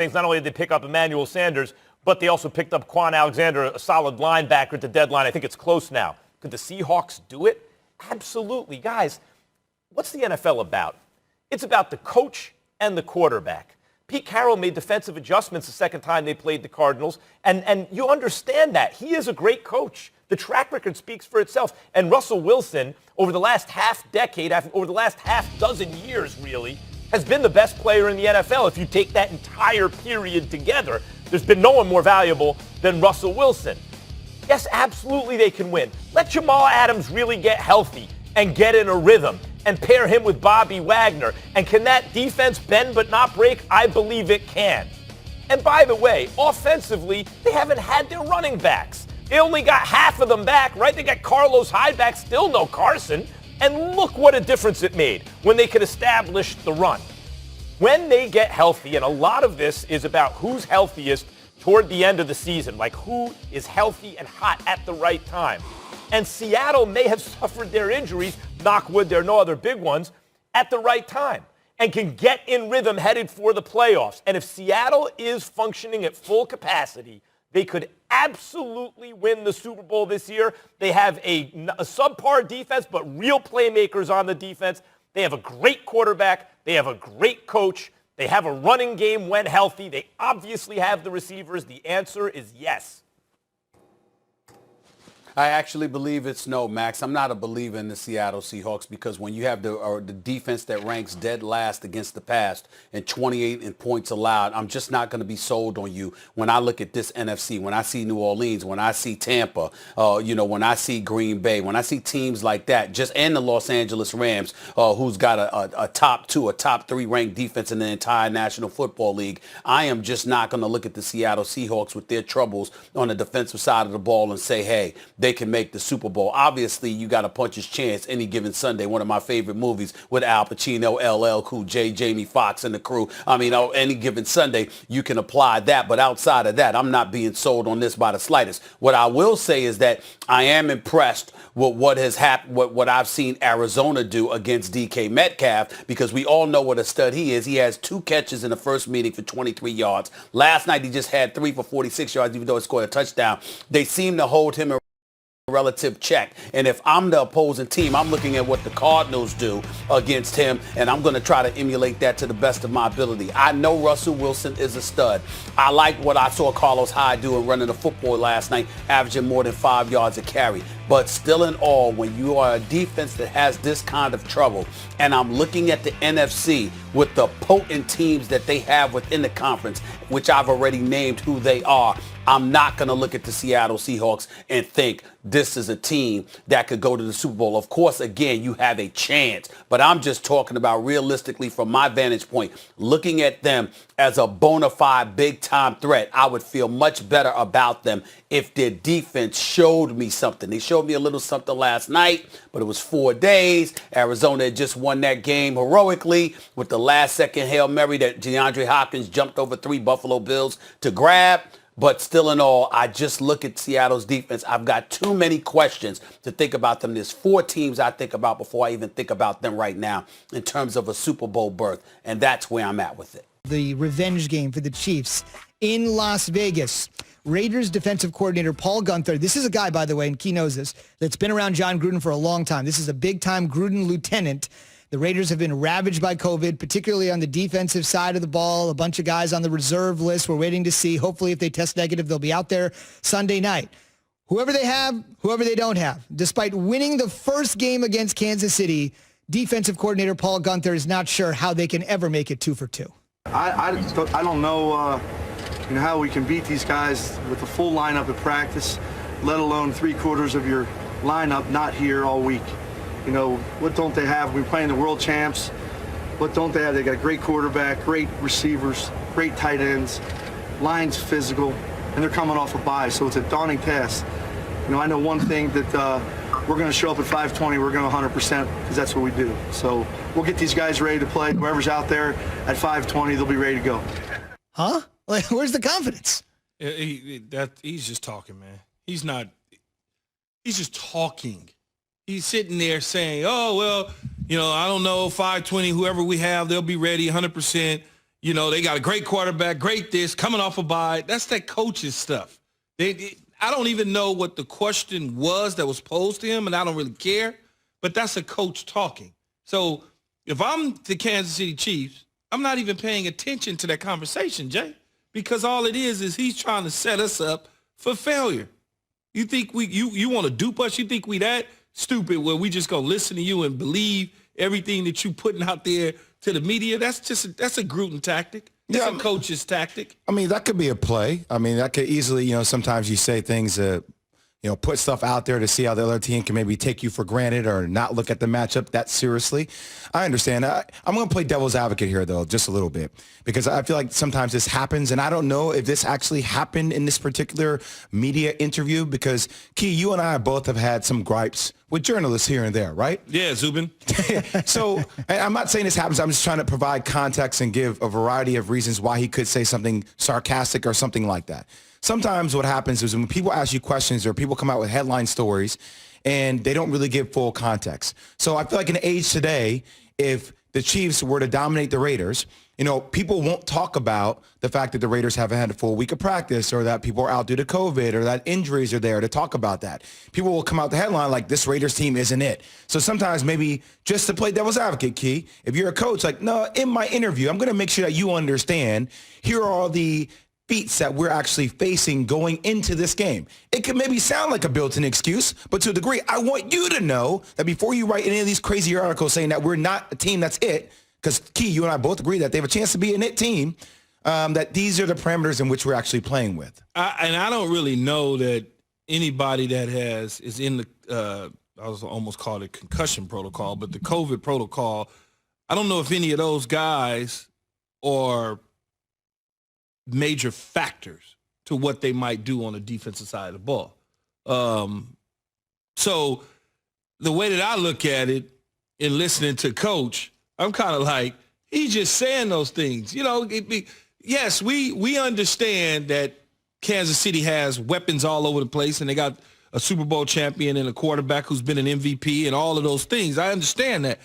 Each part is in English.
things. Not only did they pick up Emmanuel Sanders, but they also picked up Quan Alexander, a solid linebacker at the deadline. I think it's close now. Could the Seahawks do it? Absolutely. Guys, what's the NFL about? It's about the coach and the quarterback. Pete Carroll made defensive adjustments the second time they played the Cardinals, and you understand that. He is a great coach. The track record speaks for itself. And Russell Wilson, over the last half decade, over the last half dozen years, really, has been the best player in the NFL. If you take that entire period together, there's been no one more valuable than Russell Wilson. Yes, absolutely they can win. Let Jamal Adams really get healthy and get in a rhythm and pair him with Bobby Wagner. And can that defense bend but not break? I believe it can. And by the way, offensively, they haven't had their running backs. They only got half of them back, right? They got Carlos Hyde back, still no Carson. And look what a difference it made when they could establish the run. When they get healthy, and a lot of this is about who's healthiest toward the end of the season, like who is healthy and hot at the right time. And Seattle may have suffered their injuries, knock wood, there are no other big ones, at the right time and can get in rhythm headed for the playoffs. And if Seattle is functioning at full capacity, they could absolutely win the Super Bowl this year. They have a subpar defense, but real playmakers on the defense. They have a great quarterback. They have a great coach. They have a running game when healthy. They obviously have the receivers. The answer is yes. I actually believe it's no, Max. I'm not a believer in the Seattle Seahawks because when you have the defense that ranks dead last against the pass and 28 in points allowed, I'm just not going to be sold on you when I look at this NFC, when I see New Orleans, when I see Tampa, when I see Green Bay, when I see teams like that, just and the Los Angeles Rams, who's got a top 2, a top 3 ranked defense in the entire National Football League. I am just not going to look at the Seattle Seahawks with their troubles on the defensive side of the ball and say, hey, they can make the Super Bowl. Obviously, you got a puncher's chance any given Sunday. One of my favorite movies with Al Pacino, LL Cool J, Jamie Foxx, and the crew. I mean, any given Sunday, you can apply that. But outside of that, I'm not being sold on this by the slightest. What I will say is that I am impressed with what has happened, what I've seen Arizona do against DK Metcalf, because we all know what a stud he is. He has 2 catches in the first meeting for 23 yards. Last night, he just had 3 for 46 yards, even though he scored a touchdown. They seem to hold him relative check. And if I'm the opposing team, I'm looking at what the Cardinals do against him, and I'm going to try to emulate that to the best of my ability. I know Russell Wilson is a stud. I like what I saw Carlos Hyde doing running the football last night, averaging more than 5 yards a carry. But still in all, when you are a defense that has this kind of trouble, and I'm looking at the NFC with the potent teams that they have within the conference, which I've already named who they are, I'm not going to look at the Seattle Seahawks and think this is a team that could go to the Super Bowl. Of course, again, you have a chance, but I'm just talking about realistically from my vantage point, looking at them as a bona fide big-time threat. I would feel much better about them if their defense showed me something. They showed me a little something last night, but it was 4 days. Arizona had just won that game heroically with the last-second Hail Mary that DeAndre Hopkins jumped over 3 Buffalo Bills to grab. But still in all, I just look at Seattle's defense. I've got too many questions to think about them. There's 4 teams I think about before I even think about them right now in terms of a Super Bowl berth, and that's where I'm at with it. The revenge game for the Chiefs in Las Vegas. Raiders defensive coordinator Paul Guenther, this is a guy, by the way, and Key knows this, that's been around John Gruden for a long time. This is a big-time Gruden lieutenant. The Raiders have been ravaged by COVID, particularly on the defensive side of the ball. A bunch of guys on the reserve list. We're waiting to see. Hopefully, if they test negative, they'll be out there Sunday night. Whoever they have, whoever they don't have. Despite winning the first game against Kansas City, defensive coordinator Paul Guenther is not sure how they can ever make it 2 for 2. I don't know, how we can beat these guys with a full lineup at practice, let alone 3/4 of your lineup not here all week. What don't they have? We're playing the world champs. What don't they have? They got a great quarterback, great receivers, great tight ends, line's physical, and they're coming off a bye, so it's a daunting task. I know one thing that we're going to show up at 5:20. We're going to 100% because that's what we do. So we'll get these guys ready to play. Whoever's out there at 5:20, they'll be ready to go. Huh? Like, where's the confidence? He's just talking, man. He's just talking. He's sitting there saying, oh, well, I don't know, 5:20, whoever we have, they'll be ready 100%. You know, they got a great quarterback, great this, coming off a bye. That's that coach's stuff. I don't even know what the question was that was posed to him, and I don't really care, but that's a coach talking. So if I'm the Kansas City Chiefs, I'm not even paying attention to that conversation, Jay, because all it is he's trying to set us up for failure. You think you want to dupe us? You think we that stupid where we just gonna listen to you and believe everything that you putting out there to the media? That's a Gruden tactic. That's a coach's tactic. I mean, that could be a play. I mean, that could easily, sometimes you say things put stuff out there to see how the other team can maybe take you for granted or not look at the matchup that seriously. I understand. I'm going to play devil's advocate here, though, just a little bit, because I feel like sometimes this happens, and I don't know if this actually happened in this particular media interview, because, Key, you and I both have had some gripes with journalists here and there, right? Yeah, Zubin. So I'm not saying this happens. I'm just trying to provide context and give a variety of reasons why he could say something sarcastic or something like that. Sometimes what happens is when people ask you questions or people come out with headline stories and they don't really give full context. So I feel like in the age today, if the Chiefs were to dominate the Raiders, people won't talk about the fact that the Raiders haven't had a full week of practice or that people are out due to COVID or that injuries are there to talk about that. People will come out the headline like this Raiders team isn't it. So sometimes maybe just to play devil's advocate, Key, if you're a coach, like, no, in my interview, I'm going to make sure that you understand here are all the feats that we're actually facing going into this game. It could maybe sound like a built-in excuse, but to a degree, I want you to know that before you write any of these crazy articles saying that we're not a team that's it, because Key, you and I both agree that they have a chance to be an it team, that these are the parameters in which we're actually playing with. I don't really know that anybody that is in the, I was almost called it concussion protocol, but the COVID protocol, I don't know if any of those guys are major factors to what they might do on the defensive side of the ball. So the way that I look at it in listening to Coach, I'm kind of like, he's just saying those things. Yes, we understand that Kansas City has weapons all over the place and they got a Super Bowl champion and a quarterback who's been an MVP and all of those things. I understand that.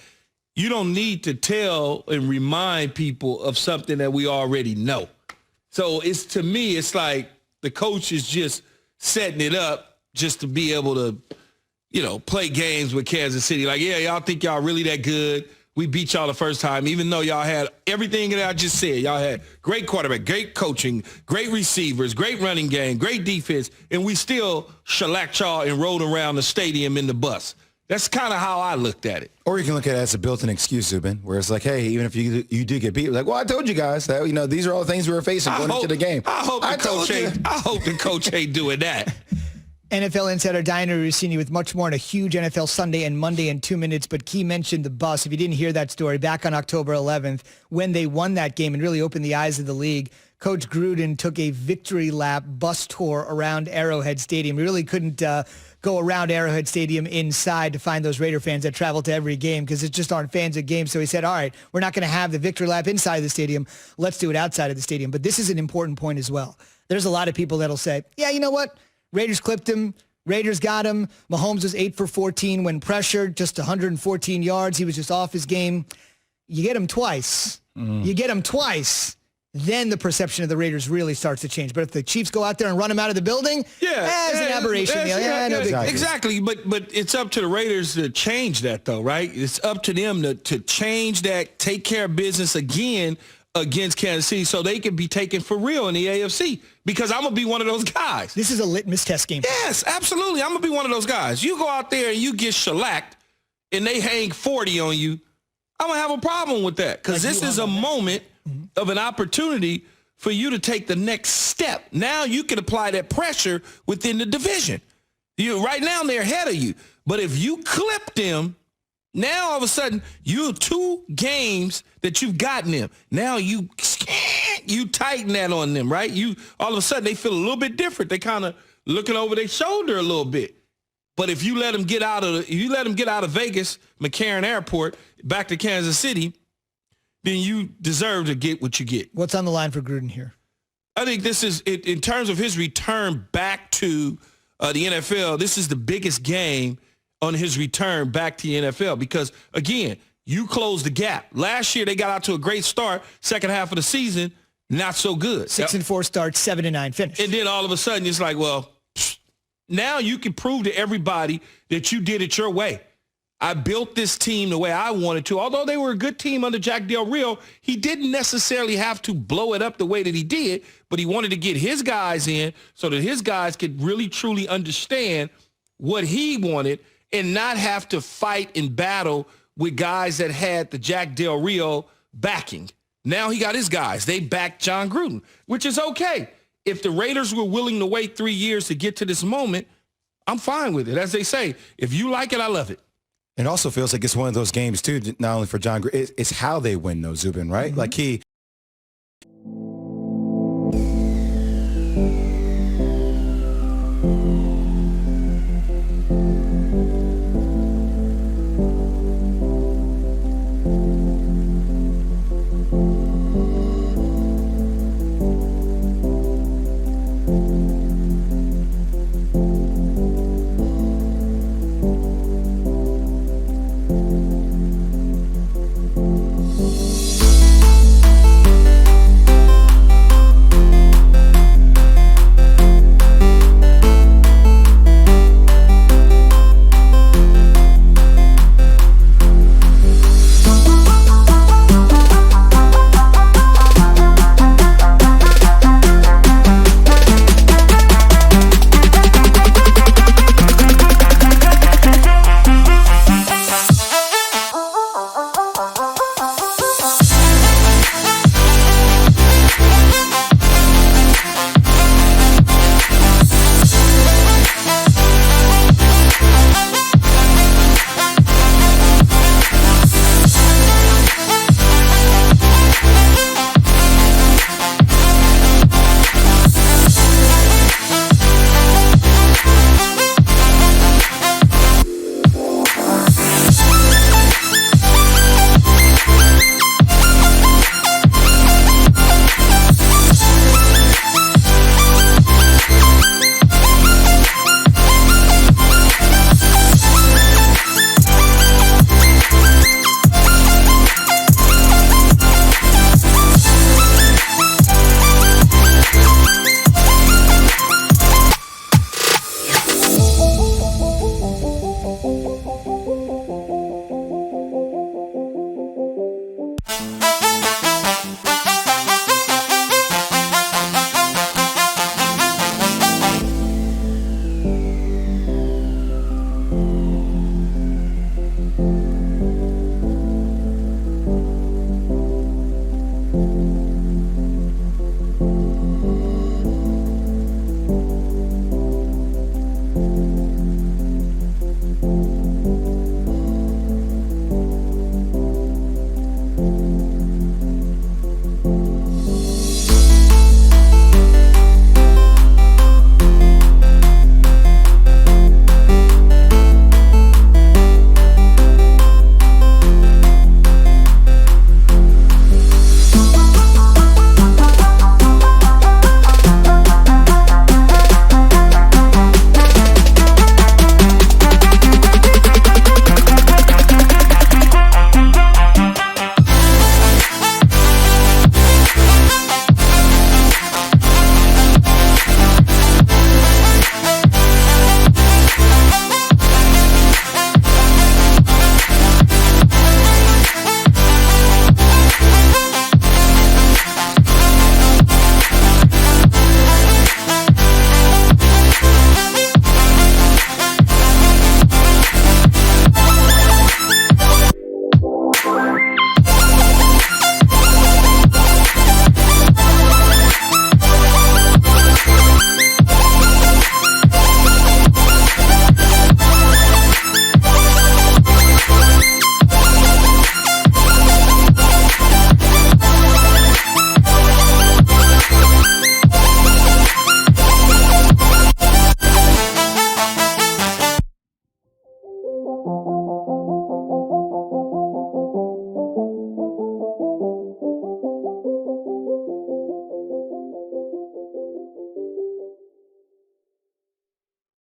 You don't need to tell and remind people of something that we already know. So to me, it's like the coach is just setting it up just to be able to, play games with Kansas City. Like, yeah, y'all think y'all really that good. We beat y'all the first time, even though y'all had everything that I just said. Y'all had great quarterback, great coaching, great receivers, great running game, great defense, and we still shellacked y'all and rode around the stadium in the bus. That's kind of how I looked at it. Or you can look at it as a built-in excuse, Zubin, where it's like, hey, even if you do get beat, like, well, I told you guys that, these are all the things we were facing going into the game. I hope the coach ain't doing that. NFL insider Diana Rossini with much more on a huge NFL Sunday and Monday in 2 minutes. But Key mentioned the bus. If you didn't hear that story, back on October 11th, when they won that game and really opened the eyes of the league, Coach Gruden took a victory lap bus tour around Arrowhead Stadium. We really couldn't go around Arrowhead Stadium inside to find those Raider fans that travel to every game because it just aren't fans of games. So he said, all right, we're not going to have the victory lap inside the stadium. Let's do it outside of the stadium. But this is an important point as well. There's a lot of people that'll say, yeah, you know what? Raiders clipped him. Raiders got him. Mahomes was 8 for 14 when pressured, just 114 yards. He was just off his game. You get him twice. You get him twice. Then the perception of the Raiders really starts to change. But if the Chiefs go out there and run him out of the building, it's an aberration. Exactly. But it's up to the Raiders to change that, though, right? It's up to them to change that, take care of business again against Kansas City so they can be taken for real in the AFC, because I'm going to be one of those guys. This is a litmus test game. Yes, absolutely. I'm going to be one of those guys. You go out there and you get shellacked and they hang 40 on you, I'm going to have a problem with that, because this is a moment of an opportunity for you to take the next step. Now you can apply that pressure within the division. Right now they're ahead of you. But if you clip them, now all of a sudden you 2 games that you've gotten them. Now you tighten that on them, right? All of a sudden they feel a little bit different. They kind of looking over their shoulder a little bit. But if you let them get out of Vegas, McCarran Airport, back to Kansas City, then you deserve to get what you get. What's on the line for Gruden here? I think this is, in terms of his return back to the NFL, this is the biggest game on his return back to the NFL, because, again, You close the gap. Last year, they got out to a great start. Second half of the season, not so good. 6-4 start, 7-9 finish. And then all of a sudden, it's like, well, now you can prove to everybody that you did it your way. I built this team the way I wanted to. Although they were a good team under Jack Del Rio, he didn't necessarily have to blow it up the way that he did, but he wanted to get his guys in so that his guys could really, truly understand what he wanted and not have to fight and battle with guys that had the Jack Del Rio backing. Now he got his guys. They backed John Gruden, which is okay. If the Raiders were willing to wait 3 years to get to this moment, I'm fine with it. As they say, if you like it, I love it. It also feels like it's one of those games, too, not only for John Gruden, it's how they win, though, Zubin, right? Like